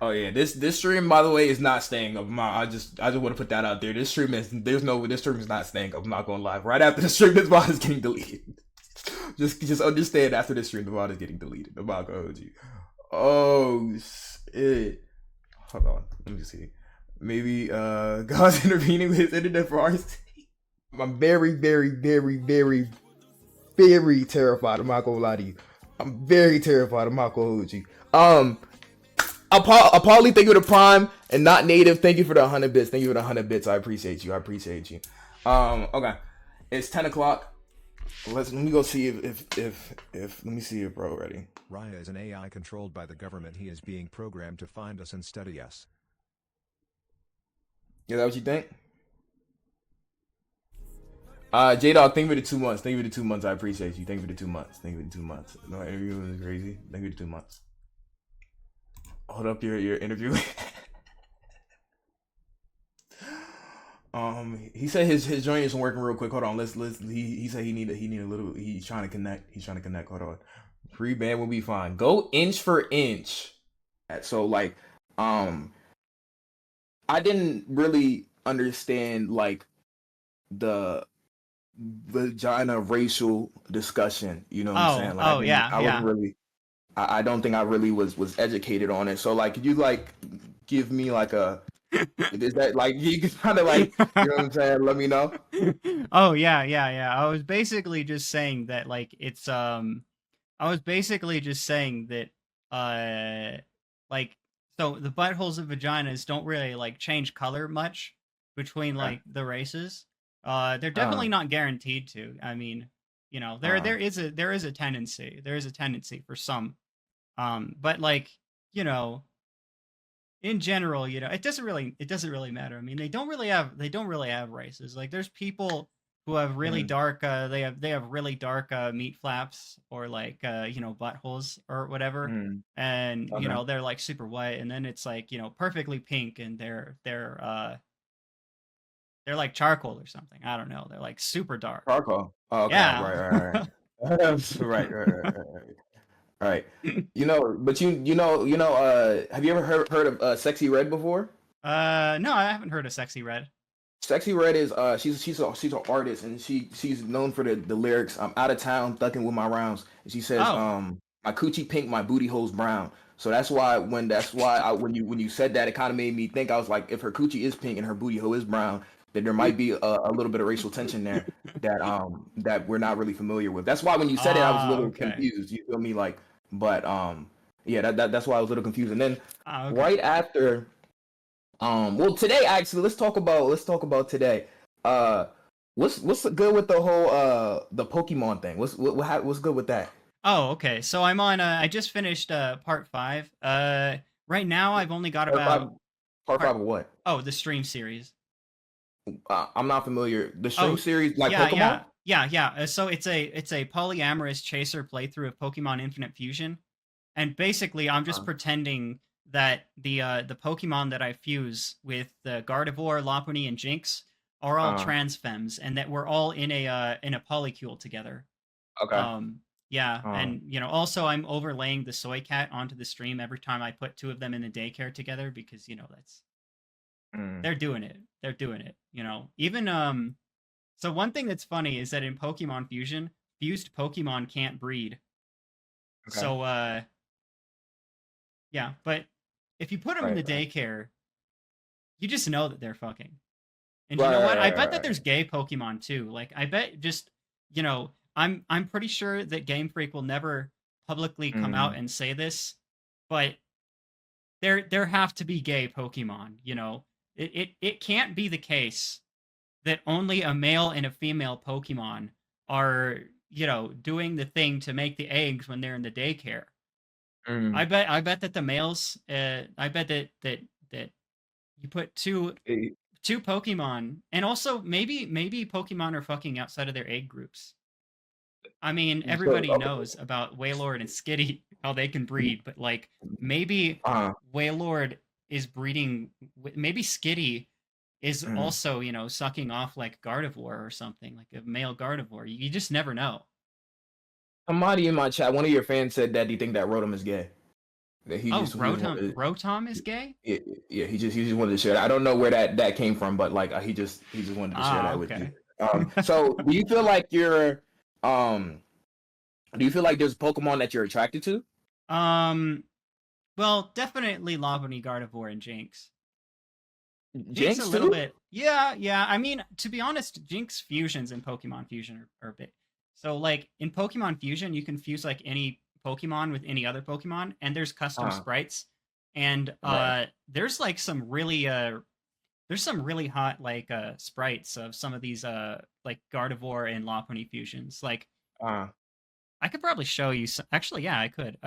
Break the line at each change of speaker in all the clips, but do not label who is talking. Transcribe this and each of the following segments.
Oh yeah, this stream by the way is not staying up. I just want to put that out there. This stream is not staying up. I'm not going live. Right after the stream, this VOD is getting deleted. just understand after this stream, the VOD is getting deleted. I'm not gonna hold you. Oh shit. Hold on. Let me see. Maybe God's intervening with his internet for our sake. I'm very, very, very, very, very terrified. I'm not gonna lie to you. I'm very terrified. I'm not gonna hold you. Apolly, thank you for the prime, and not native. Thank you for the 100 bits. Thank you for the 100 bits. I appreciate you. I appreciate you. Okay, it's 10 o'clock. Let me go see if let me see if bro ready.
Raya is an AI controlled by the government. He is being programmed to find us and study us.
Is that what you think? J-Dog, thank you for the 2 months. Thank you for the 2 months. I appreciate you. Thank you for the 2 months. Thank you for the 2 months. No interview was crazy. Thank you for the 2 months. Hold up your interview. He said his joint isn't working real quick. Hold on. He said he need a little. He's trying to connect. Hold on. Free band will be fine. Go inch for inch. So like, I didn't really understand like the vagina racial discussion. You know what I'm saying? Like, I wasn't really. I don't think I really was educated on it. So like, could you like give me like a is that like you can kind of like you know what I'm saying? Let me know.
Oh yeah. I was basically just saying that like it's I was basically just saying that like so the buttholes of vaginas don't really like change color much between like the races. They're definitely not guaranteed to. I mean, you know, there is a tendency. There is a tendency for some. But like, you know, in general, you know, it doesn't really matter. I mean, they don't really have races. Like there's people who have really dark they have really dark meat flaps or like you know, buttholes or whatever. And you know, they're like super white, and then it's like, you know, perfectly pink, and they're like charcoal or something. I don't know. They're like super dark.
Charcoal. Oh, okay.
Yeah.
Right. right. All right. You know, but you know, have you ever heard of Sexy Red before?
No, I haven't heard of Sexy Red.
Sexy Red is she's an artist, and she's known for the lyrics. I'm out of town thucking with my rounds. And she says, my coochie pink, my booty hole's brown. So that's why when you said that, it kind of made me think. I was like, if her coochie is pink and her booty hole is brown, then there might be a little bit of racial tension there that we're not really familiar with. That's why when you said it, I was a little confused. You feel me? Like, but yeah, that's why I was a little confused. And then right after, well, today actually, let's talk about today. What's good with the whole the Pokemon thing? What's good with that?
Oh, okay. So I'm on. I just finished part 5. Right now I've only got about
part 5 of what?
Oh, the stream series.
I'm not familiar. The stream series, like Pokemon.
Yeah. So it's a polyamorous chaser playthrough of Pokemon Infinite Fusion, and basically I'm just pretending that the Pokemon that I fuse with the Gardevoir, Lopunny, and Jinx are all trans femmes, and that we're all in a polycule together.
Okay.
Yeah, and you know, also I'm overlaying the soy cat onto the stream every time I put 2 of them in the daycare together, because you know that's they're doing it. You know, even so one thing that's funny is that in Pokemon Fusion, fused Pokemon can't breed. Okay. So yeah, but if you put them in the daycare, you just know that they're fucking. And you know what? I bet that there's gay Pokemon too. Like I bet just, you know, I'm pretty sure that Game Freak will never publicly come out and say this, but there have to be gay Pokemon, you know. It can't be the case that only a male and a female Pokemon are, you know, doing the thing to make the eggs when they're in the daycare. I bet that the males I bet that you put two Pokemon, and also maybe Pokemon are fucking outside of their egg groups. I mean, everybody knows about Wailord and Skitty, how they can breed, but like maybe Wailord is breeding, maybe Skitty is also, you know, sucking off like Gardevoir or something, like a male Gardevoir. You just never know.
Somebody in my chat, one of your fans said that you think that Rotom is gay. That he
Oh,
just wanted.
Rotom is gay?
Yeah, yeah, he just wanted to share that. I don't know where that came from, but like he just wanted to share
Ah,
that with you.
okay.
So um do you feel like there's Pokemon that you're attracted to?
Um, well, definitely Lopunny, Gardevoir, and Jinx. Jinx a
Jinx
little
too?
bit. Yeah, yeah. I mean, to be honest, Jinx fusions in Pokemon Fusion are a bit. So, like, in Pokemon Fusion, you can fuse, like, any Pokemon with any other Pokemon, and there's custom
Uh,
sprites. And
right.
there's, like, there's some really hot, like, sprites of some of these, like, Gardevoir and Lopunny fusions. Like,
Uh,
I could probably show you some. Actually, yeah, I could.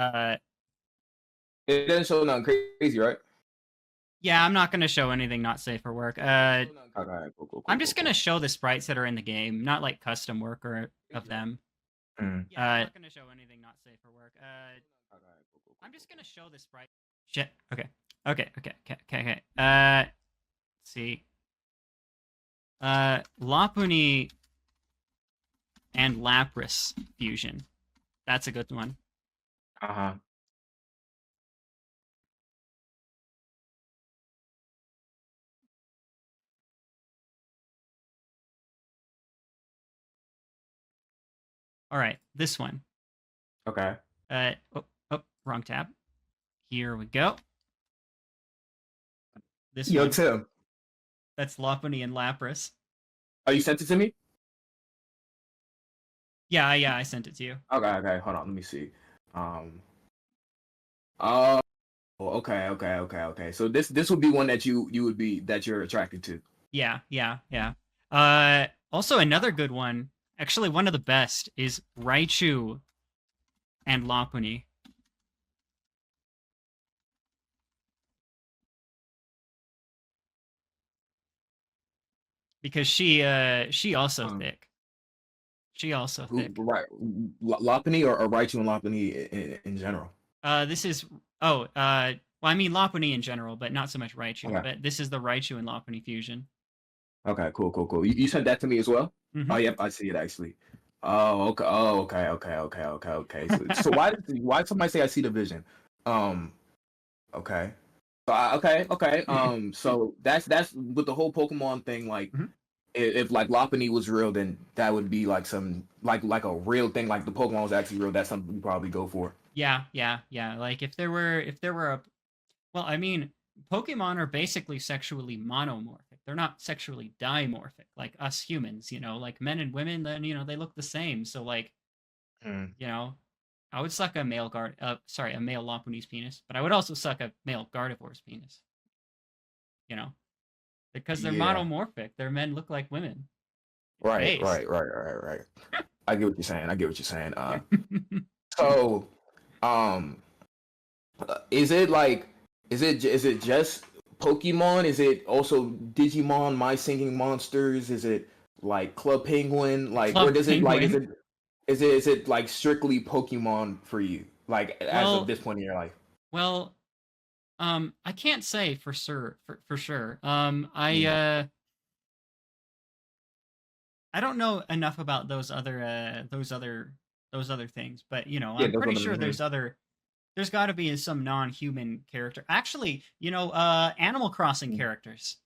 it doesn't show nothing crazy, right?
Yeah, I'm not going to show anything not safe for work.
Show nothing. Okay, cool, cool,
I'm
cool, cool,
just gonna
cool.
show the sprites that are in the game, not like custom work or of them.
Mm.
Yeah, I'm not gonna show anything not safe for work.
Okay, cool, cool, cool,
I'm just
cool,
gonna
cool.
show the sprite. Shit. Okay. Okay. Okay. Okay. Okay. Okay. Let's see. Lopunny and Lapras fusion. That's a good one.
Uh-huh.
All right, this one.
Okay.
Oh, wrong tab. Here we go. This
Yo,
one.
Tim.
That's Lopunny and Lapras.
Oh, you sent it to me?
Yeah, I sent it to you.
Okay, okay. Hold on, let me see. Um oh, okay, okay, okay, okay. So this would be one that you would be that you're attracted to.
Yeah. Also another good one, actually one of the best, is Raichu and Lopunny. Because she also
Um,
thick. She also
who
thick.
right Lopunny or Raichu and Lopunny in general?
This is well, I mean Lopunny in general, but not so much Raichu.
Okay.
But this is the Raichu and Lopunny fusion.
Okay, cool, cool, cool. You sent that to me as well? Oh,
Mm-hmm.
yep, I see it actually. Oh, okay. Oh, okay, okay, okay, okay, okay. So why did somebody say I see the vision? Um, okay. So okay, okay. So that's with the whole Pokemon thing. Like,
Mm-hmm.
if like Lopunny was real, then that would be like some like a real thing. Like the Pokemon was actually real. That's something you probably go for.
Yeah. Like if there were a well, I mean, Pokemon are basically sexually monomorphic. They're not sexually dimorphic like us humans, like men and women, then they look the same. So like,
Mm.
I would suck a male a male Lopunny's penis, but I would also suck a male Gardevoir's penis. You know, because they're
Yeah.
monomorphic. Their men look like women.
Right.
Face.
Right. Right. Right. Right. I get what you're saying. I get what you're saying. So, um, is it like, is it just Pokemon? Is it also Digimon, My Singing Monsters? Is it like Club Penguin? Like, or
Club
does it like
Penguin.
is it like strictly Pokemon for you? Like as of
Well,
this point in your life?
well, I can't say for sure. For sure.
Yeah.
I don't know enough about those other things, but
Yeah.
I'm
Those are
pretty
the,
sure
mhm.
there's got to be some non-human character. Actually, Animal Crossing characters.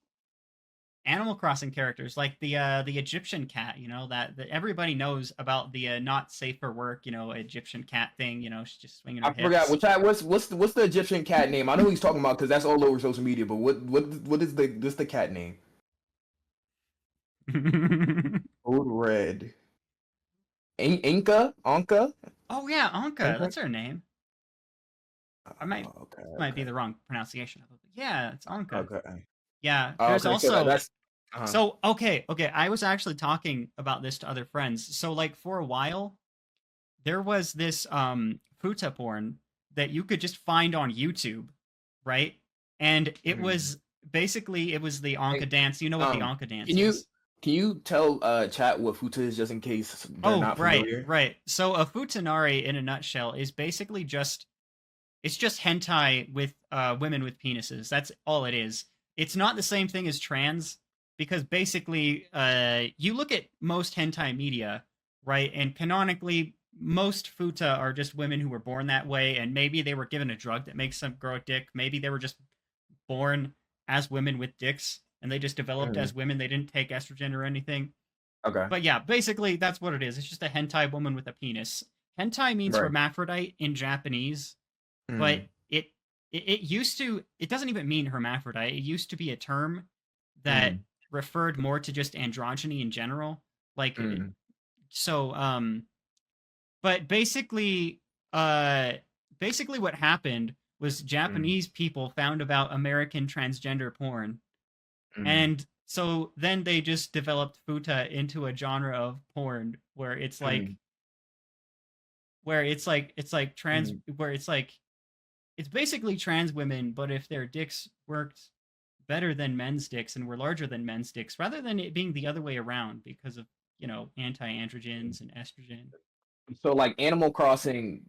Animal Crossing characters like the Egyptian cat, that everybody knows about the not safe for work, Egyptian cat thing, she's just swinging her
I forgot
hips.
what's the Egyptian cat name? I know he's talking about because that's all over social media. But what is the cat name? Old Red. Inca? Anka?
Oh yeah, Anka,
Anka?
that's her name. I might
Oh, okay,
This might be
okay,
the wrong pronunciation of it. But yeah, it's Anka.
okay.
Yeah,
Oh,
there's
okay, so
also
that's
so okay. I was actually talking about this to other friends. So like for a while, there was this futa porn that you could just find on YouTube, right? And it
mhm.
was basically it was the
Hey,
Anka dance. You know what the Anka
can
dance
you
is?
can you tell chat what Futa is just in case they're
Oh,
not familiar?
right. So a futanari in a nutshell is basically just it's just hentai with women with penises. That's all it is. It's not the same thing as trans because basically, you look at most hentai media, right? And canonically, most futa are just women who were born that way, and maybe they were given a drug that makes them grow a dick. Maybe they were just born as women with dicks, and they just developed as women. They didn't take estrogen or anything.
Okay.
But yeah, basically that's what it is. It's just a hentai woman with a penis. Hentai means hermaphrodite in Japanese, but it used to. It doesn't even mean hermaphrodite. It used to be a term that referred more to just androgyny in general. Like but basically what happened was Japanese people found about American transgender porn. And so then they just developed futa into a genre of porn where it's like it's basically trans women, but if their dicks worked better than men's dicks and were larger than men's dicks, rather than it being the other way around because of, anti-androgens and estrogen.
So like Animal Crossing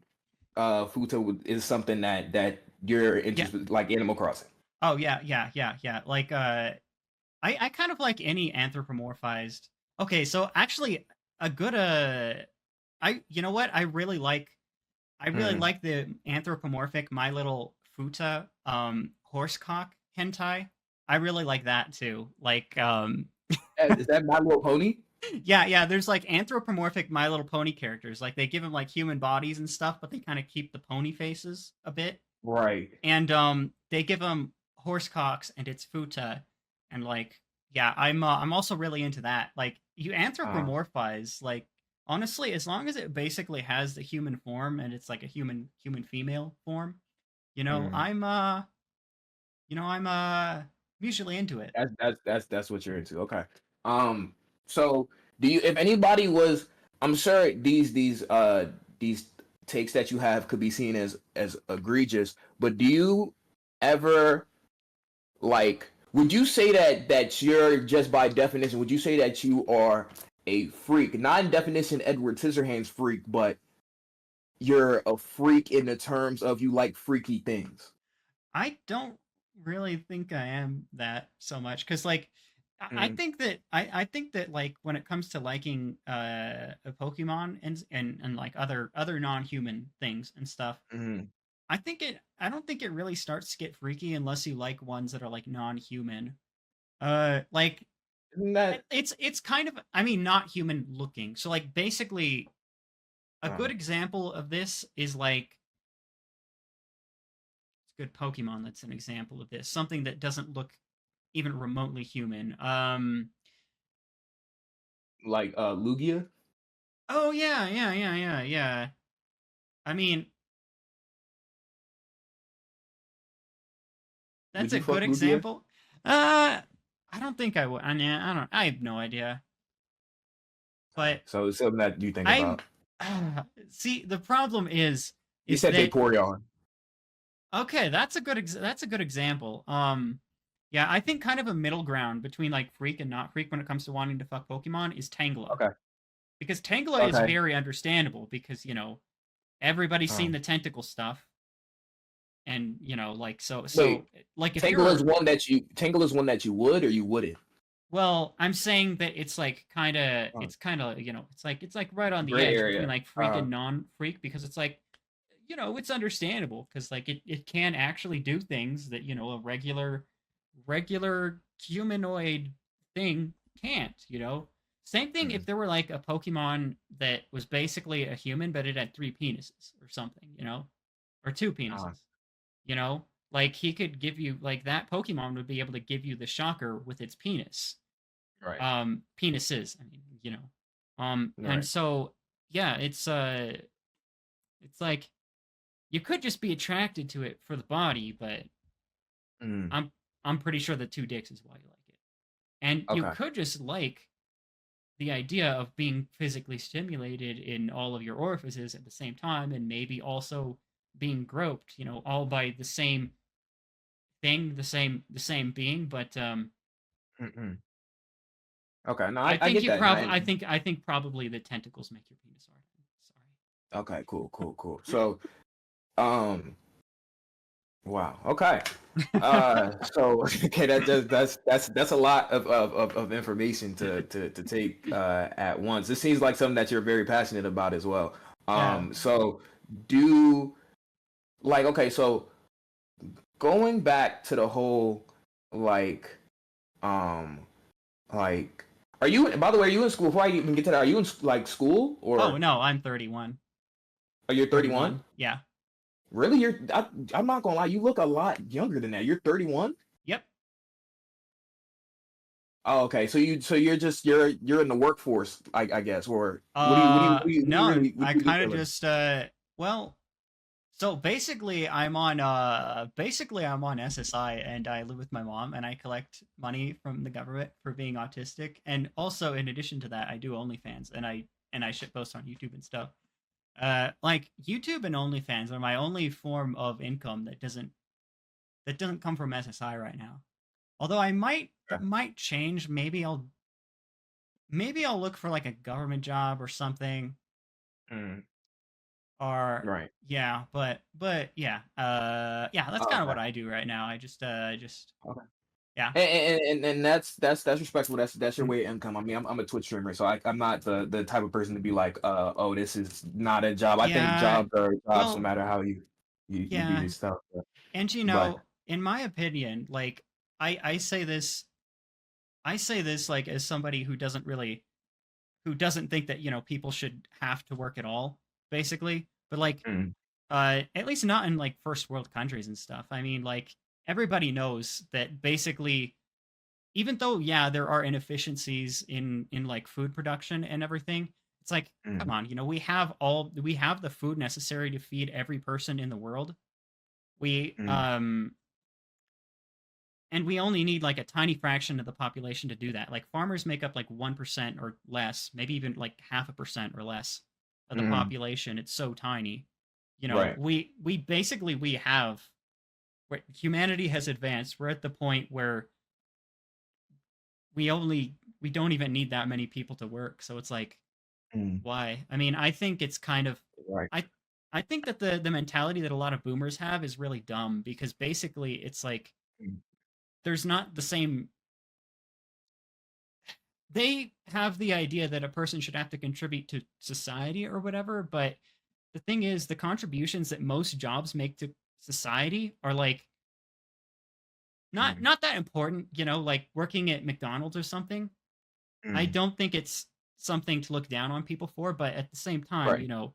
futa is something that you're interested like Animal Crossing.
Oh yeah. Like I kind of like any anthropomorphized. Okay, so actually a good you know what? I really like the anthropomorphic My Little Futa horsecock hentai. I really like that too. Like
Is that My Little Pony?
Yeah, there's like anthropomorphic My Little Pony characters. Like they give them like human bodies and stuff, but they kind of keep the pony faces a bit.
Right.
And they give them horse cocks and it's futa, and like I'm also really into that. Like you anthropomorphize, like honestly, as long as it basically has the human form and it's like a human female form, I'm usually into it.
That's what you're into. Okay. So do you, if anybody was, I'm sure these takes that you have could be seen as egregious, but do you ever would you say that you're just by definition, would you say that you are a freak? Not in definition Edward Scissorhands freak, but you're a freak in the terms of you like freaky things.
I don't really think I am that so much, because like I think that like when it comes to liking a Pokemon and like other non-human things and stuff, I don't think it really starts to get freaky unless you like ones that are like non-human. Like it's kind of, I mean, not human looking. So like basically a good example of this is like, it's a good Pokemon that's an example of this. Something that doesn't look even remotely human.
Like Lugia?
Oh yeah. I mean, that's a good example. I don't think I would. I mean, I have no idea. But
so it's something that you think about.
See, the problem is
you said Vaporeon.
Okay, that's a good example. Yeah, I think kind of a middle ground between like freak and not freak when it comes to wanting to fuck Pokemon is Tangela.
Okay.
Because Tangela is very understandable because, everybody's seen the tentacle stuff. And, like so
wait,
like if
Tangela is one that you would or you wouldn't?
Well, I'm saying that it's like kind of it's kind of, it's like right on the edge between like freak and non-freak, because it's like, it's understandable because like it can actually do things that, a regular humanoid thing can't, Same thing if there were like a Pokemon that was basically a human, but it had 3 penises or something, or 2 penises, like he could give you, like that Pokemon would be able to give you the shocker with its penis.
Right.
Penises, I mean,
right.
And so, yeah, it's like, you could just be attracted to it for the body, but I'm pretty sure the 2 dicks is why you like it. And you could just like the idea of being physically stimulated in all of your orifices at the same time, and maybe also being groped, all by the same thing, the same being, but
okay, no,
I think
get
you
that.
I think probably the tentacles make your penis hard. Sorry.
Okay, cool. So wow. Okay. So okay, that's a lot of information to take at once. It seems like something that you're very passionate about as well. So do like okay, so going back to the whole like um like are you by the way, are you in school before I even get to that, are you in like school
Oh
or
no, I'm 31.
are you 31?
Yeah.
Really? I'm not gonna lie, you look a lot younger than that. You're 31?
Yep.
Oh, okay. So you're just you're in the workforce, I guess, or what do you
No,
really what
I
do you do
kind
for
of
a living?
just well, so basically I'm on SSI and I live with my mom and I collect money from the government for being autistic, and also in addition to that I do OnlyFans and I shit post on YouTube and stuff. Like YouTube and OnlyFans are my only form of income that doesn't come from SSI right now. Although that might change. Maybe I'll look for like a government job or something.
Mm,
Or
right.
yeah, but yeah, yeah, that's
Oh,
kind of
okay.
what I do right now. I just
Okay.
yeah.
And that's respectful. That's your way of income. I mean, I'm a Twitch streamer, so I'm not the type of person to be like, oh, this is not a job. I think
Yeah,
jobs are jobs, no
well,
matter how you do
yeah,
your stuff.
and
But
in my opinion, like I say this, like as somebody who doesn't think that people should have to work at all, basically. But like,
mm,
at least not in like first world countries and stuff. I mean, like everybody knows that basically, even though yeah, there are inefficiencies in like food production and everything, it's like come
mm,
on, we have the food necessary to feed every person in the world. We
mm,
and we only need like a tiny fraction of the population to do that. Like farmers make up like 1% or less, maybe even like 0.5% or less of the
mm,
population. It's so tiny.
right.
We basically we have where humanity has advanced. We're at the point where we don't even need that many people to work. So it's like,
Mm,
why? I mean, I think it's kind of
right.
I I think that the mentality that a lot of boomers have is really dumb because basically it's like
Mm,
there's not the same. They have the idea that a person should have to contribute to society or whatever, but the thing is the contributions that most jobs make to society are like
mm,
not that important, like working at McDonald's or something. I
mm,
don't think it's something to look down on people for, but at the same time,
right.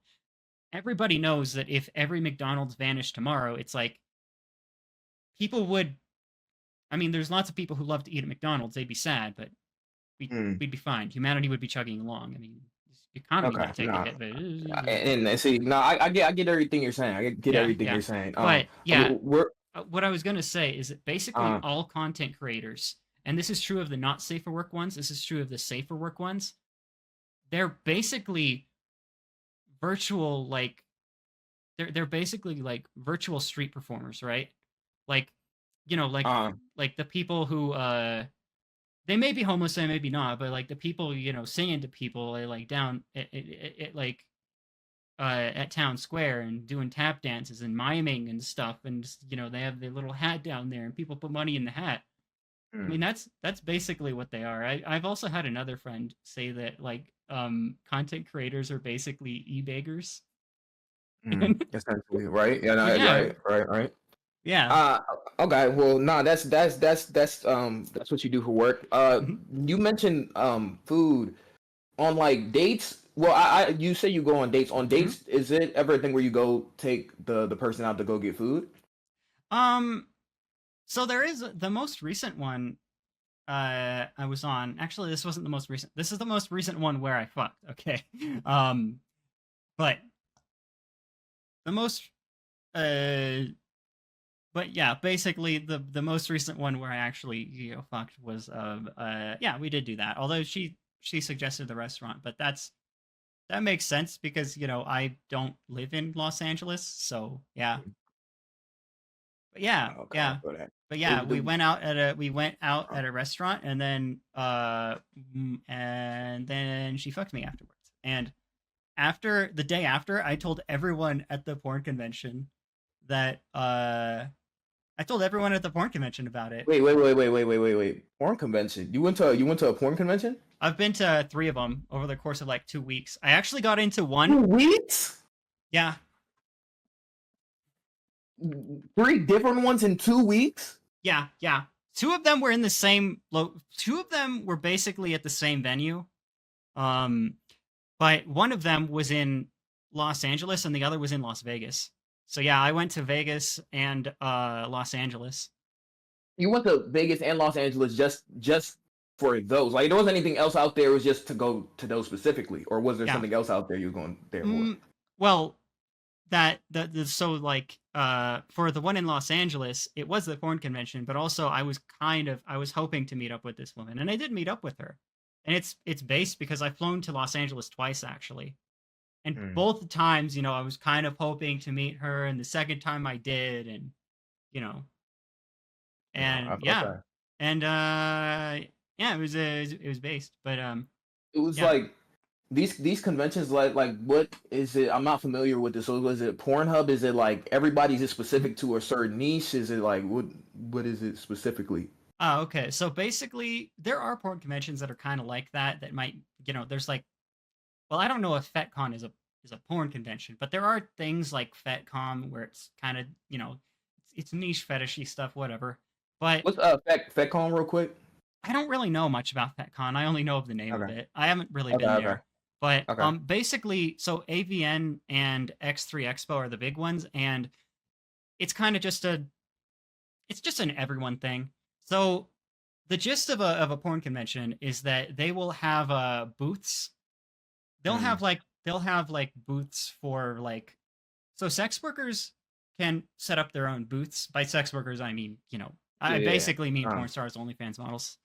everybody knows that if every McDonald's vanished tomorrow, it's like people would. I mean, there's lots of people who love to eat at McDonald's. They'd be sad, but
Mm,
we'd be fine. Humanity would be chugging along. I mean, the economy
okay.
might take a
No.
hit, but
And see, no, I get everything you're saying. I get
yeah,
everything
yeah.
you're saying.
But yeah,
We're
what I was gonna say is that basically
uh,
all content creators, and this is true of the not safe for work ones. This is true of the safer work ones. They're basically virtual like they're basically like virtual street performers, right? Like,
uh,
like the people who they may be homeless, they may be not, but like the people singing to people like down at like at town square and doing tap dances and miming and stuff, and just, they have their little hat down there and people put money in the hat. I mean,
mm,
that's basically what they are. I've also had another friend say that like content creators are basically e-beggars.
essentially, right? Yeah, no,
Yeah,
right.
yeah.
Uh, okay. Well, no, that's what you do for work.
Mhm.
You mentioned food on like dates. Well, you say you go on dates. On
Mhm.
dates, is it ever a thing where you go take the person out to go get food?
Um, so there is the most recent one I was on. Actually, this wasn't the most recent. This is the most recent one where I fucked. Okay. Um, but the most uh but yeah, basically the most recent one where I actually fucked was yeah, we did do that. Although she suggested the restaurant, but that makes sense because I don't live in Los Angeles, so yeah. But yeah,
Okay, I
yeah.
feel that.
But yeah, we went out at a restaurant and then and then she fucked me afterwards. And after the day after, I told everyone at the porn convention that I told everyone at the porn convention about it.
Wait. Porn convention. You went to a porn convention?
I've been to 3 of them over the course of like 2 weeks. I actually got into one.
2 weeks?
Yeah.
3 different ones in 2 weeks?
Yeah, yeah. 2 of them were in the same 2 of them were basically at the same venue. But one of them was in Los Angeles and the other was in Las Vegas. So yeah, I went to Vegas and Los Angeles.
You went to Vegas and Los Angeles just for those? Like, there wasn't anything else out there? It was just to go to those specifically, or was there something else out there you were going there for?
Well, so like for the one in Los Angeles, it was the porn convention, but also I was hoping to meet up with this woman, and I did meet up with her. And it's based because I've flown to Los Angeles twice actually. And both times, I was kind of hoping to meet her, and the second time I did, and and yeah. And yeah, it was based, but
it was like these conventions, like what is it? I'm not familiar with this. So was it Pornhub? Is it like everybody's just specific to a certain niche? Is it like what is it specifically?
Oh, okay. So basically, there are porn conventions that are kind of like that. That might, there's like, well, I don't know if FetCon is a porn convention, but there are things like FetCon where it's kind of, it's niche fetishy stuff, whatever. But
what's FetCon real quick?
I don't really know much about FetCon. I only know of the name of it. I haven't really been there. But basically, so AVN and X3 Expo are the big ones, and it's kind of just it's just an everyone thing. So the gist of a porn convention is that they will have booths. They'll have like booths for like, so sex workers can set up their own booths. By sex workers, I mean, I basically mean porn stars, OnlyFans models.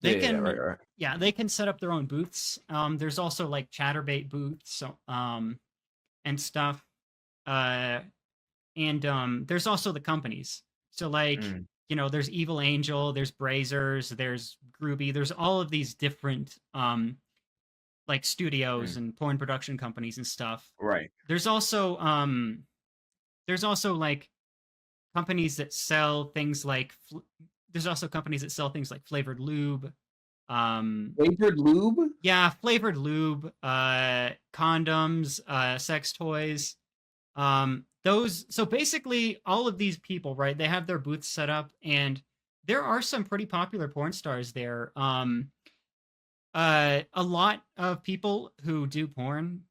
They can, they can set up their own booths. There's also like Chatterbait booths, and stuff. And there's also the companies. So like, there's Evil Angel, there's Brazers, there's Groovy, there's all of these different like studios and porn production companies and stuff.
Right.
There's also like companies that sell things like there's also companies that sell things like flavored lube.
Flavored lube?
Yeah, flavored lube, condoms, sex toys. So basically all of these people, right, they have their booths set up, and there are some pretty popular porn stars there. A lot of people who do porn,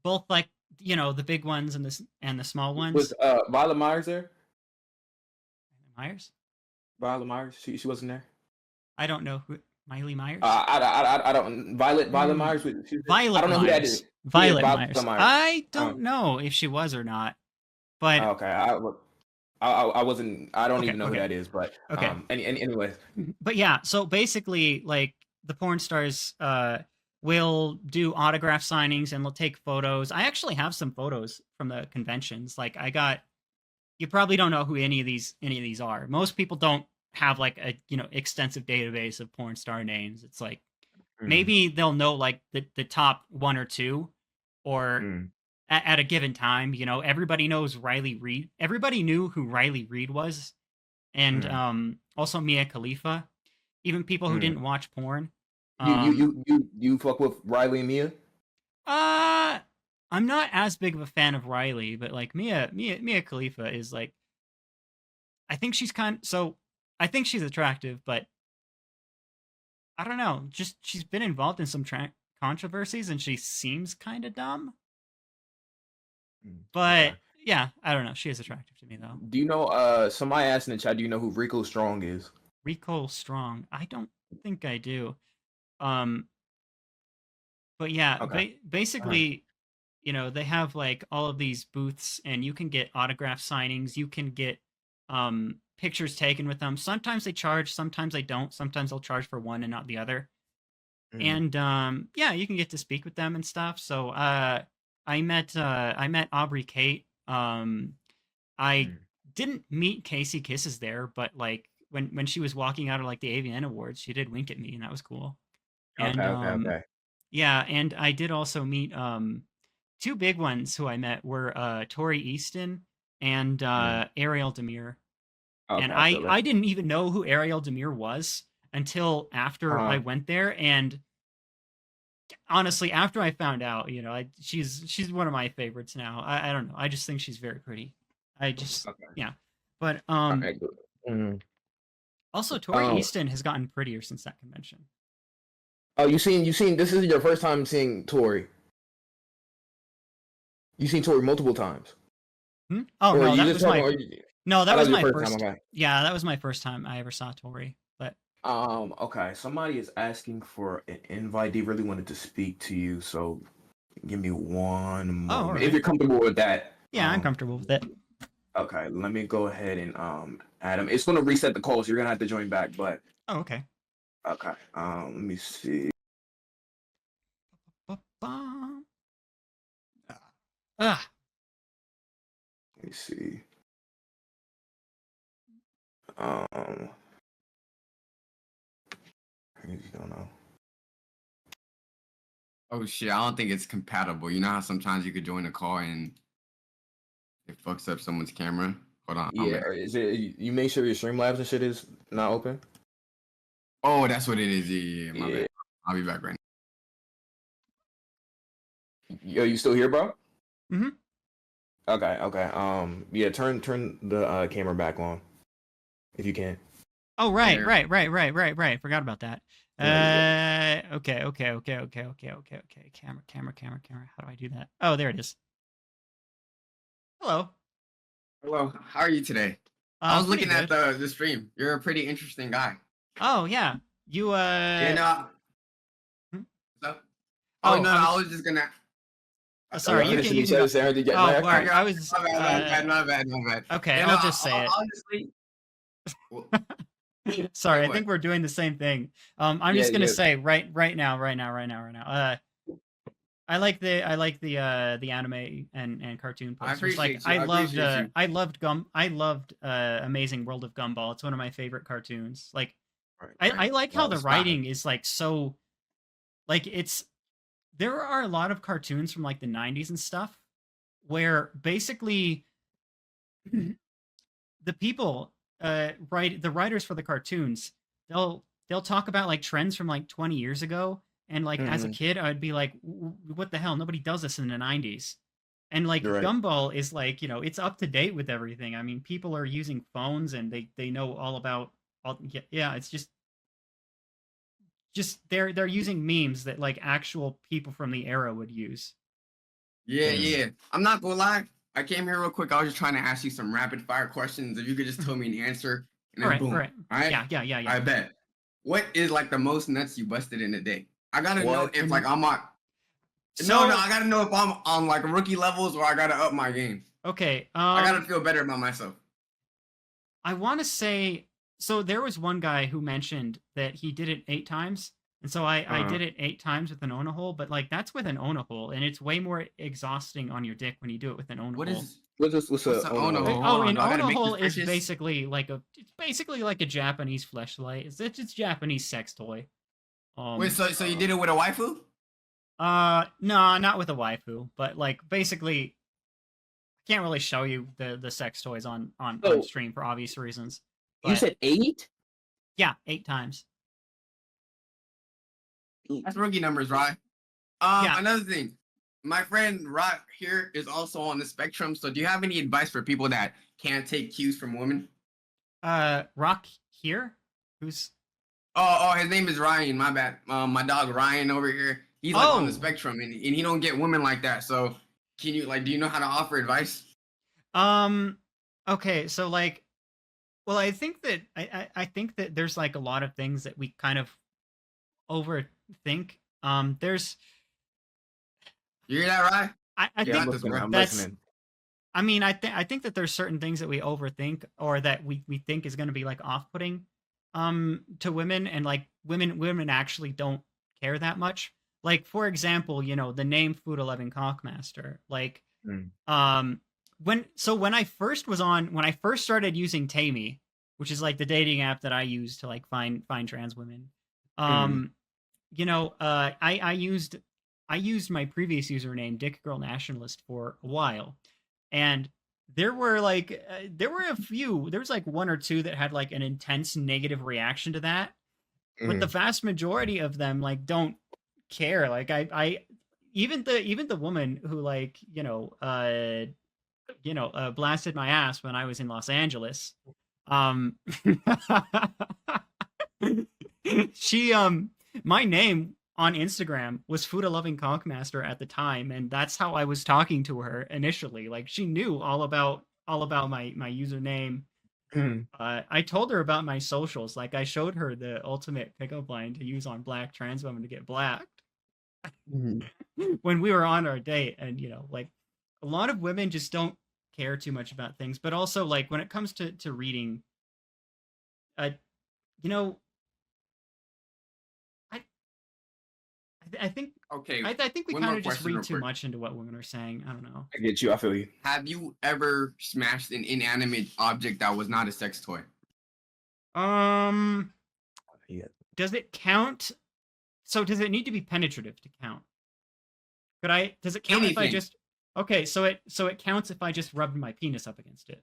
both like, the big ones and the small ones.
Was Violet Myers there?
Myers?
Violet Myers? She wasn't there?
I don't know who Miley Myers.
I don't. Violet Myers.
Violet.
I don't know who that is.
Violet Myers. I don't know if she was or not. But
okay, I wasn't. I don't even know who that is. But anyway.
But yeah, so basically, like the porn stars will do autograph signings and they'll take photos. I actually have some photos from the conventions. Like you probably don't know who any of these are. Most people don't have like a extensive database of porn star names. It's like maybe they'll know like the top 1 or 2, or at a given time. Everybody knows Riley Reid. Everybody knew who Riley Reid was, and also Mia Khalifa. Even people who didn't watch porn.
You fuck with Riley and Mia?
I'm not as big of a fan of Riley, but like Mia Khalifa is like, I think she's I think she's attractive, but I don't know. Just she's been involved in some controversies, and she seems kind of dumb. But yeah, I don't know. She is attractive to me, though.
Do you know? Somebody asked in the chat. Do you know who Rico Strong is?
Rico Strong. I don't think I do. But yeah, basically, they have like all of these booths, and you can get autograph signings. You can get pictures taken with them. Sometimes they charge, sometimes they don't. Sometimes they'll charge for one and not the other. And yeah, you can get to speak with them and stuff. So I met Aubrey Kate. I didn't meet Casey Kisses there, but like when she was walking out of like the AVN Awards, she did wink at me, and that was cool. And,
okay.
Yeah, and I did also meet 2 big ones who I met were Tori Easton and Ariel Demir. And I didn't even know who Ariel Demir was until after I went there. And honestly, after I found out, she's one of my favorites now. I don't know. I just think she's very pretty. Yeah. But
Okay, good.
also Tori Easton has gotten prettier since that convention.
Oh, you seen this is your first time seeing Tori. You seen Tori multiple times.
Oh
or
no, that was my that was my
first time. Okay.
Yeah, that was my first time I ever saw Tori. But
okay, somebody is asking for an invite. They really wanted to speak to you, so give me one moment.
Right.
If you're comfortable with that.
Yeah, I'm comfortable with it.
Okay, let me go ahead and add him. It's gonna reset the call, so you're gonna have to join back. But
okay.
Okay. Let me see. Let me see. I don't know.
Oh shit! I don't think it's compatible. You know how sometimes you could join a call and it fucks up someone's camera. Hold on.
Yeah, is it? You make sure your Streamlabs and shit is not open.
Oh, that's what it is. Yeah. My bad. I'll be back right
now. Yo, you still here, bro?
Mm-hmm.
Okay. Yeah, turn the camera back on if you can.
Oh, right. Forgot about that. Okay. Camera. How do I do that? Oh, there it is. Hello.
How are you today? I was looking at the stream. You're a pretty interesting guy.
Oh yeah. You
Oh no, I was just gonna.
Sorry, you can. I was.
My bad.
Okay, I'll just say it.
Honestly.
Sorry, I think we're doing the same thing. I'm just gonna say right now. I like the anime and cartoon posters. I loved Amazing World of Gumball. It's one of my favorite cartoons. I like how the writing is so there are a lot of cartoons from the 90s and stuff where basically the people the writers for the cartoons, they'll talk about trends from 20 years ago, and as a kid I'd be like, what the hell, nobody does this in the 90s. And Gumball is it's up to date with everything. I mean, people are using phones and they know all about it's just they're using memes that actual people from the era would use.
Yeah. I'm not gonna lie. I came here real quick. I was just trying to ask you some rapid fire questions. If you could just tell me an answer, and then boom. All right.
Yeah.
I bet. What is the most nuts you busted in a day? I gotta know if I'm on. No, I gotta know if I'm on rookie levels or I gotta up my game.
Okay.
I gotta feel better about myself.
I want to say. So there was one guy who mentioned that he did it 8 times. And so I did it 8 times with an Ona hole, but that's with an Ona hole, and it's way more exhausting on your dick when you do it with an Ona hole.
What's an Ona hole?
Oh, an Ona hole is basically like a Japanese fleshlight. It's Japanese sex toy.
Wait, so you did it with a waifu?
No, not with a waifu, but basically, I can't really show you the sex toys on stream for obvious reasons. But,
you said 8?
Yeah, 8 times.
That's rookie numbers, right? Another thing, my friend Rock here is also on the spectrum. So, do you have any advice for people that can't take cues from women?
Rock here? Who's?
Oh, his name is Ryan. My bad. My dog Ryan over here. He's on the spectrum, and he don't get women like that. So, can you do you know how to offer advice?
Okay, so well, I think that I think that there's a lot of things that we kind of overthink. There's.
You hear that, right?
I think
I'm listening.
I mean, I think that there's certain things that we overthink, or that we think is going to be off-putting to women, and women actually don't care that much. For example, the name Food 11 Cockmaster. When I first started using Tammy, which is the dating app that I use to find trans women, I used my previous username Dick Girl Nationalist for a while, and there were a few, there was 1 or 2 that had an intense negative reaction to that, but the vast majority of them like don't care. Like I even the woman who like blasted my ass when I was in Los Angeles. She my name on Instagram was Fuda Loving Conkmaster at the time, and that's how I was talking to her initially. Like she knew all about my username. I told her about my socials. Like I showed her the ultimate pickup line to use on black trans women to get blacked when we were on our date. And like a lot of women just don't care too much about things. But also like when it comes to reading, you know, I think
Okay.
I think we kind of just read too much into what women are saying. I don't know.
I get you. I feel you.
Have you ever smashed an inanimate object that was not a sex toy?
Yeah.
Does it count? So does it need to be penetrative to count? Does it count if I just? Okay, so it counts if I just rubbed my penis up against it.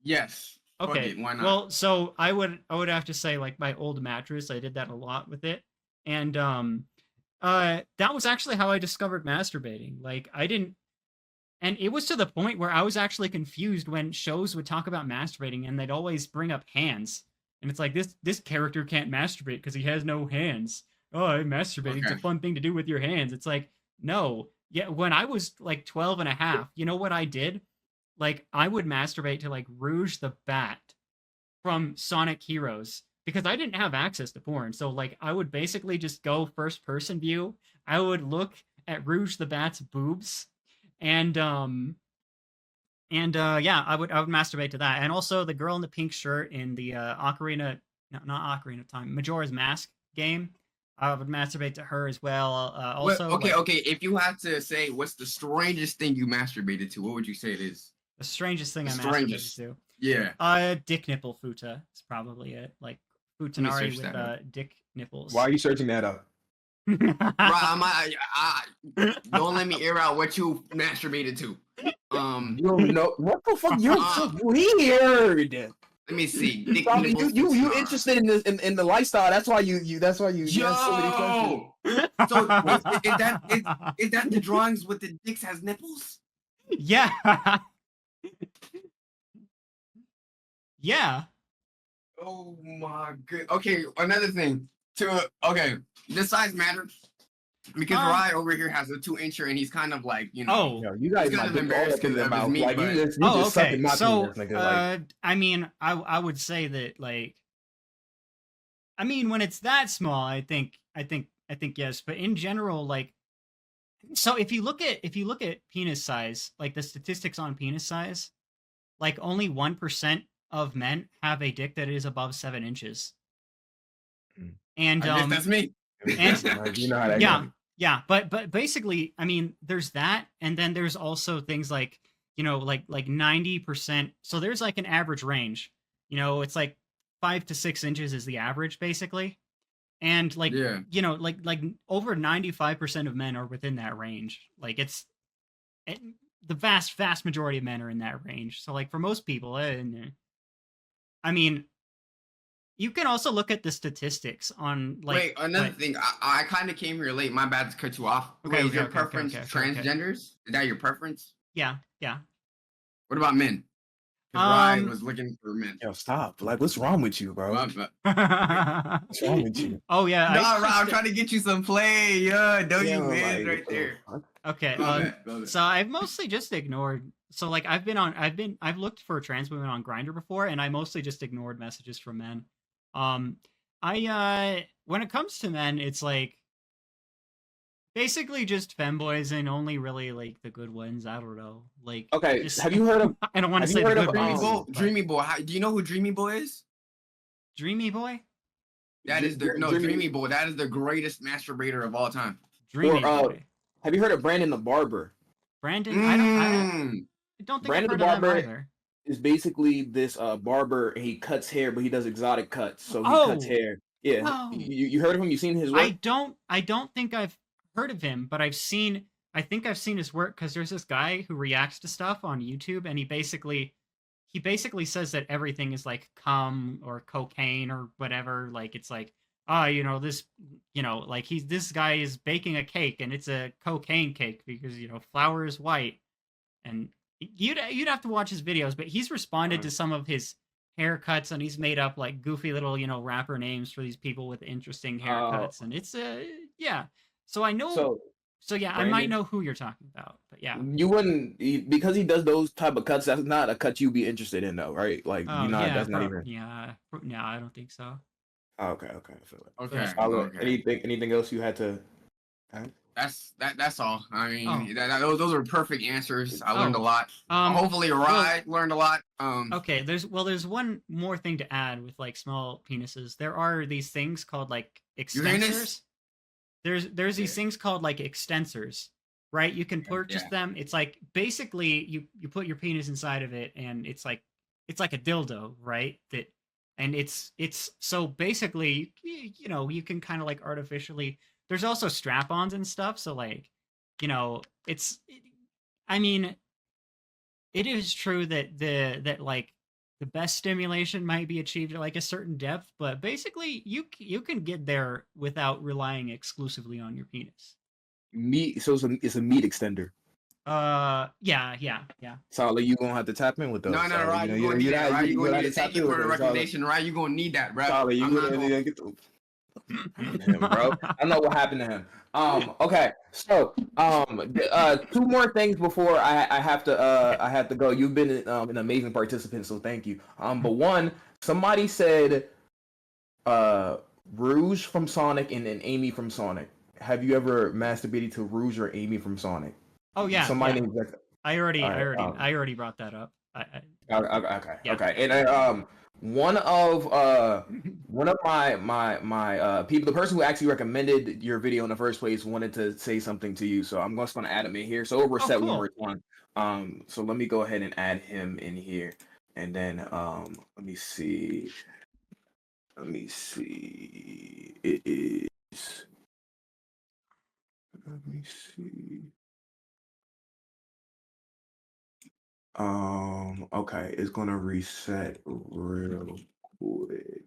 Yes.
Okay.
Why not?
Well, so I would have to say like my old mattress. I did that a lot with it, and that was actually how I discovered masturbating. Like I didn't, and it was to the point where I was actually confused when shows would talk about masturbating and they'd always bring up hands, and it's like this character can't masturbate because he has no hands. Oh, masturbating's a fun thing to do with your hands. It's like, no. Yeah, when I was like 12 and a half, you know what I did? Like I would masturbate to like Rouge the Bat from Sonic Heroes because I didn't have access to porn. So like I would basically just go first person view. I would look at Rouge the Bat's boobs and yeah, I would masturbate to that. And also the girl in the pink shirt in the not Ocarina of Time, Majora's Mask game. I would masturbate to her as well. Also,
okay. If you had to say what's the strangest thing you masturbated to, what would you say it is?
The strangest thing I masturbated to.
Yeah.
Dick nipple futa is probably it. Like futanari with dick nipples.
Why are you searching that up?
Right, don't let me air out what you masturbated to.
You don't know what the fuck? You're so weird.
Let me see.
You interested in this in the lifestyle? That's why you.
Yo! So is that the drawings with the dicks has nipples?
Yeah. Yeah.
Oh my god. Okay, another thing. This size matters because Ryan over here has a 2-incher and he's kind of like,
you guys might be embarrassed because of his
like you just sucking my penis, nigga, I mean, I would say that like, I mean, when it's that small, I think yes, but in general, like, so if you look at penis size, like the statistics on penis size, like only 1% of men have a dick that is above 7 inches. And
I guess that's me.
And
you know how that
yeah, but basically, I mean, there's that, and then there's also things like, like 90%. So there's like an average range. It's like 5 to 6 inches is the average, basically. And like, like over 95% of men are within that range. Like the vast majority of men are in that range. So like for most people, I mean, you can also look at the statistics on like.
Wait, another thing. I kind of came here late. My bad to cut you off.
Okay,
is your preference transgenders? Is that your preference?
Yeah.
What about men? Ryan was looking for men.
Yo, stop! Like, what's wrong with you, bro? What's wrong with you?
Oh yeah.
No, I'm trying to get you some play. Yeah, don't you win right there.
Okay. So I've mostly just ignored. So like I've looked for trans women on Grindr before, and I mostly just ignored messages from men. When it comes to men, it's like basically just femboys and only really like the good ones. I don't know. Like,
okay, have you heard of?
I don't want to say the good ones.
Dreamy Boy. Do you know who Dreamy Boy is?
Dreamy Boy?
That is Dreamy Boy. That is the greatest masturbator of all time.
Dreamy Boy.
Have you heard of Brandon the Barber?
Brandon, I don't think
Brandon
I've heard
the
of
Barber
that either.
Is basically this barber. He cuts hair, but he does exotic cuts. So he cuts hair. Yeah, you heard of him? You seen his work?
I don't think I've heard of him, but I think I've seen his work because there's this guy who reacts to stuff on YouTube, and he basically says that everything is like cum or cocaine or whatever. Like it's like this, like this guy is baking a cake and it's a cocaine cake because flour is white, and you'd have to watch his videos, but he's responded to some of his haircuts and he's made up like goofy little rapper names for these people with interesting haircuts, and it's yeah. So I know. So yeah, Brandon, I might know who you're talking about, but yeah.
You wouldn't, because he does those type of cuts. That's not a cut you'd be interested in, though, right? Like, that's not even.
Yeah, no, I don't think so.
Okay, I feel it.
Okay.
Anything else you had to?
That's all. I mean, those are perfect answers. I learned a lot. Hopefully, Rye learned a lot.
Okay, there's one more thing to add with like small penises. There are these things called like extensors. There's these things called like extensors, right? You can purchase them. It's like basically you put your penis inside of it, and it's like a dildo, right? And it's so basically you can kind of like artificially. There's also strap-ons and stuff, so like I mean, it is true that like the best stimulation might be achieved at like a certain depth, but basically you can get there without relying exclusively on your penis.
Meat, so it's a meat extender.
Yeah.
Salah, you gonna have to tap in with those.
No, right. You're gonna need that, right? You're gonna need to thank you for the recommendation, right? You're gonna need that, bro.
Salah, you gonna get the bro. I know what happened to him. Okay, so 2 more things before I have to go. You've been an amazing participant, so thank you. But one, somebody said Rouge from Sonic and then Amy from Sonic. Have you ever masturbated to Rouge or Amy from Sonic?
Oh yeah.
Somebody
named I already brought that up.
Okay. And one of my people, the person who actually recommended your video in the first place, wanted to say something to you, so I'm just gonna add him in here. So we're set one more time. So let me go ahead and add him in here, and then let me see. It is. Let me see. Okay, it's gonna reset real quick.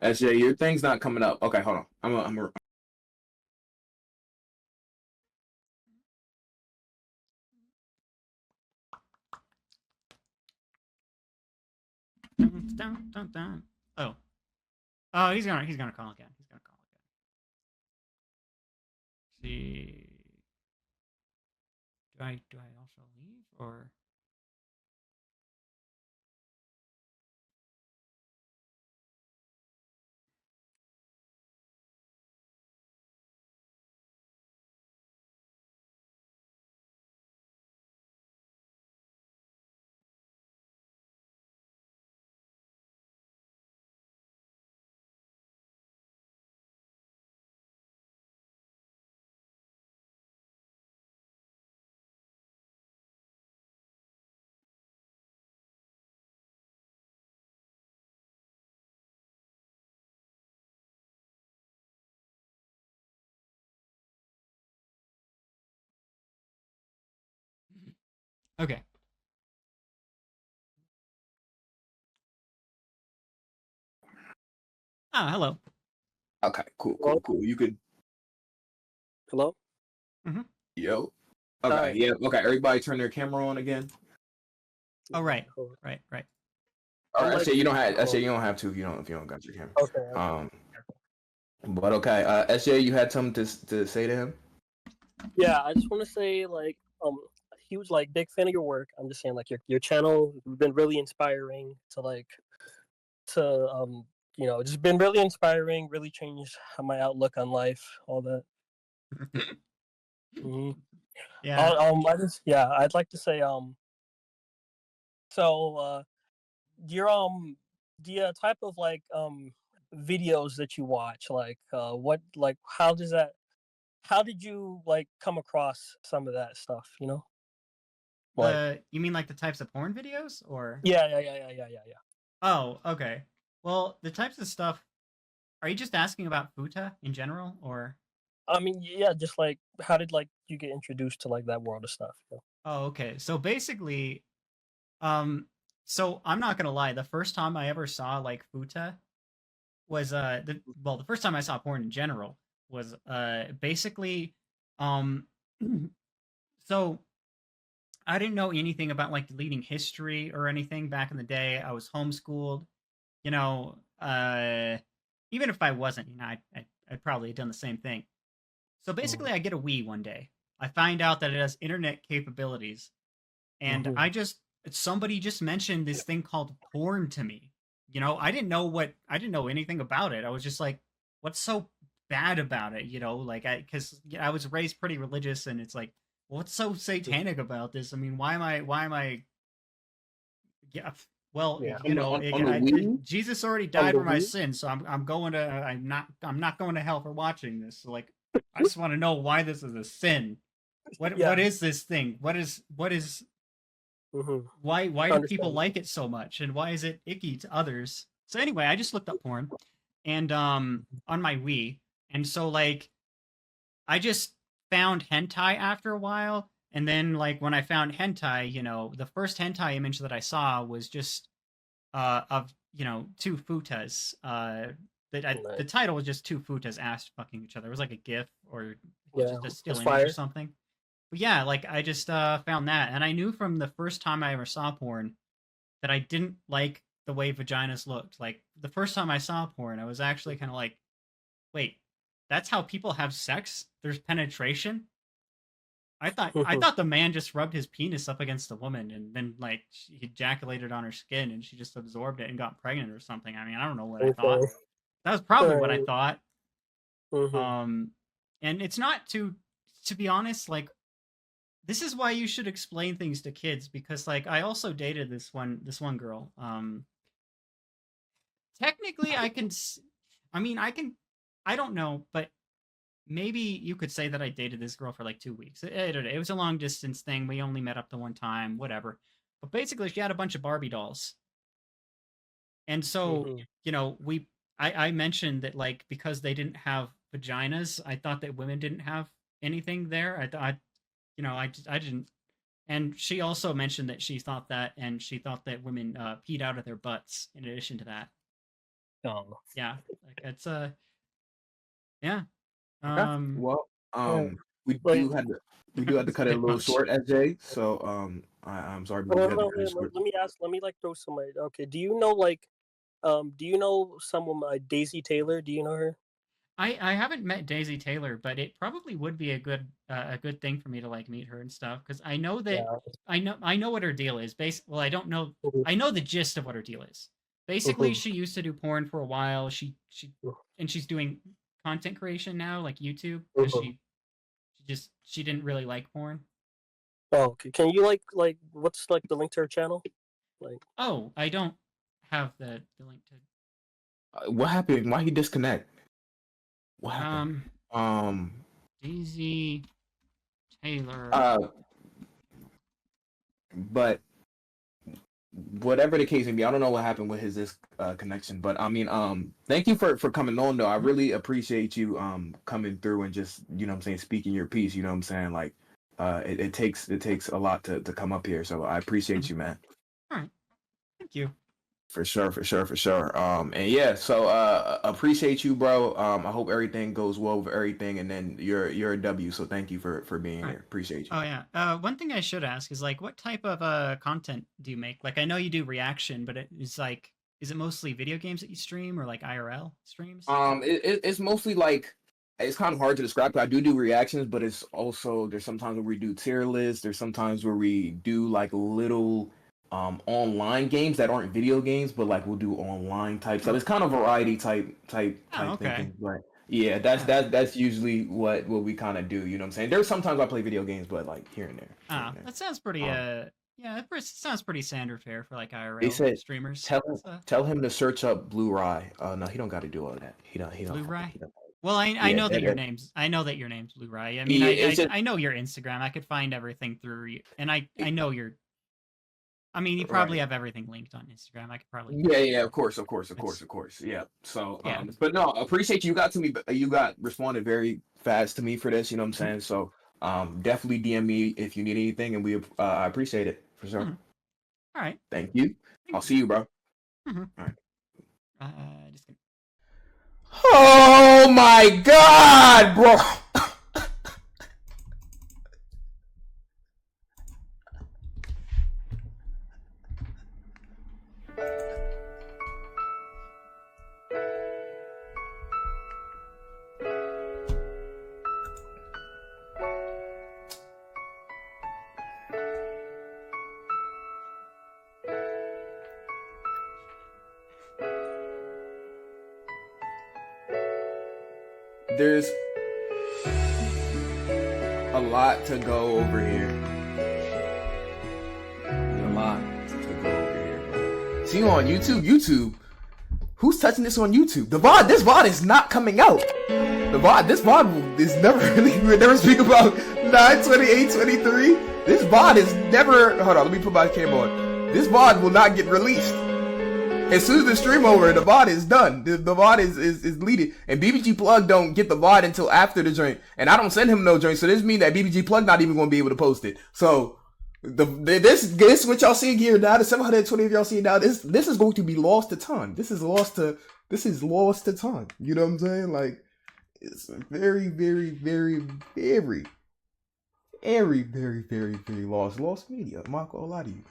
SJ, your thing's not coming up. Okay, hold on. I'm
Oh, he's gonna call again. See, do I also leave or? Okay. Hello.
Okay, cool. You could.
Hello?
Mm-hmm.
Yo. Okay, yeah. Okay, everybody turn their camera on again.
Oh, right. All right.
All right, SJ, you don't have to if you don't got your camera.
Okay.
But okay, SJ, you had something to say to him?
Yeah, I just want to say huge big fan of your work. I'm just saying your channel has been really inspiring to just been really inspiring, really changed my outlook on life, all that. Mm-hmm.
Yeah.
I'd like to say so the type of videos that you watch, how did you come across some of that stuff,
you mean like the types of porn videos or?
Yeah.
Oh, okay. Well, the types of stuff, are you just asking about futa in general or?
I mean, yeah, just how did you get introduced to that world of stuff?
Oh, okay. So basically, So I'm not gonna lie. The first time I ever saw like futa was the first time I saw porn in general was basically um so I didn't know anything about like deleting history or anything back in the day. I was homeschooled, you know. Even if I wasn't, you know, I'd probably have done the same thing. So basically, I get a Wii one day. I find out that it has internet capabilities, and somebody just mentioned this thing called porn to me. You know, I didn't know anything about it. I was just like, what's so bad about it? You know, like because I was raised pretty religious, and it's like, what's so satanic about this? I mean, why am I? Yeah, well,
Yeah.
you know,
on the Wii?
Jesus already died for my sins, so I'm not going to hell for watching this. So like, I just want to know why this is a sin. What is this thing? What is why do people like it so much, and why is it icky to others? So anyway, I just looked up porn, and on my Wii, and so like I just found hentai after a while, and then like when I found hentai, you know, the first hentai image that I saw was just of, you know, two futas. The title was just two futas ass fucking each other. It was like a GIF or just a still image or something. But yeah, like I just found that, and I knew from the first time I ever saw porn that I didn't like the way vaginas looked. Like the first time I saw porn, I was actually kind of like, wait, that's how people have sex? There's penetration? I thought the man just rubbed his penis up against the woman and then like he ejaculated on her skin and she just absorbed it and got pregnant or something. I mean, I don't know what I thought. That was probably what I thought. And it's not to be honest, like this is why you should explain things to kids, because like I also dated this one girl. Technically I don't know, but maybe you could say that I dated this girl for like 2 weeks. It was a long distance thing. We only met up the one time, whatever. But basically, she had a bunch of Barbie dolls. And so, you know, I mentioned that like because they didn't have vaginas, I thought that women didn't have anything there. I thought, you know, I didn't. And she also mentioned that she thought that women peed out of their butts in addition to that.
Oh.
Yeah, like it's yeah.
Well, we do have to cut it a little short, SJ. So I'm sorry, but
let me ask. Let me like throw some. Okay, do you know someone like Daisy Taylor? Do you know her?
I haven't met Daisy Taylor, but it probably would be a good thing for me to like meet her and stuff, because I know that I know what her deal is. Well, I don't know. I know the gist of what her deal is. Basically, she used to do porn for a while. She's doing content creation now, like YouTube, because she didn't really like porn.
Oh, okay. Can you like what's like the link to her channel? Like,
oh, I don't have the link to.
What happened? Why he disconnect? What happened?
Daisy Taylor.
But whatever the case may be, I don't know what happened with his connection, but I mean, thank you for coming on though. I really appreciate you coming through and just, you know what I'm saying, speaking your piece, you know what I'm saying? Like it takes a lot to come up here, so I appreciate you, man.
All right. Thank you.
For sure. And yeah, so appreciate you, bro. I hope everything goes well with everything, and then you're a W, so thank you for being here. Appreciate you.
Oh yeah. One thing I should ask is like, what type of content do you make? Like, I know you do reaction, but is it mostly video games that you stream, or like IRL streams?
It's mostly like, it's kind of hard to describe. I do reactions, but it's also, there's sometimes where we do tier lists. There's sometimes where we do like little online games that aren't video games, but like we'll do online type stuff. It's kind of variety type thinking. But yeah, that's usually what we kind of do. You know what I'm saying? There's sometimes I play video games, but like here and there.
That sounds pretty. Yeah, it sounds pretty standard fare for like IRL
they said,
streamers.
Tell him to search up Blueryai. No, he don't got to do all that. He don't.
Blueryai. Well, I know that your name's Blueryai. I mean, I know your Instagram. I could find everything through you, and I know your. I mean, you probably have everything linked on Instagram. I could probably.
Yeah, of course. Yeah. So, but no, appreciate you got to me. You got responded very fast to me for this. You know what I'm saying? So, definitely DM me if you need anything, and I appreciate it for sure.
All right.
Thank you. I'll see you, bro.
Mm-hmm.
All right.
Just kidding.
Oh my God, bro. There's a lot to go over here. There's a lot to go over here, bro. See you on YouTube? Who's touching this on YouTube? This VOD is not coming out. This VOD is never really, we never speak about 9/28/23. This VOD is never, hold on, let me put my camera on. This VOD will not get released. As soon as the stream over, the VOD is done. The VOD is deleted. And BBG Plug don't get the VOD until after the joint. And I don't send him no joint. So this means that BBG Plug not even going to be able to post it. So this what y'all seeing here now, the 720 of y'all seeing now, this is going to be lost to time. This is lost to time. You know what I'm saying? Like, it's very, very, very, very, very, very, very, very lost media. I'm not gonna lie to you.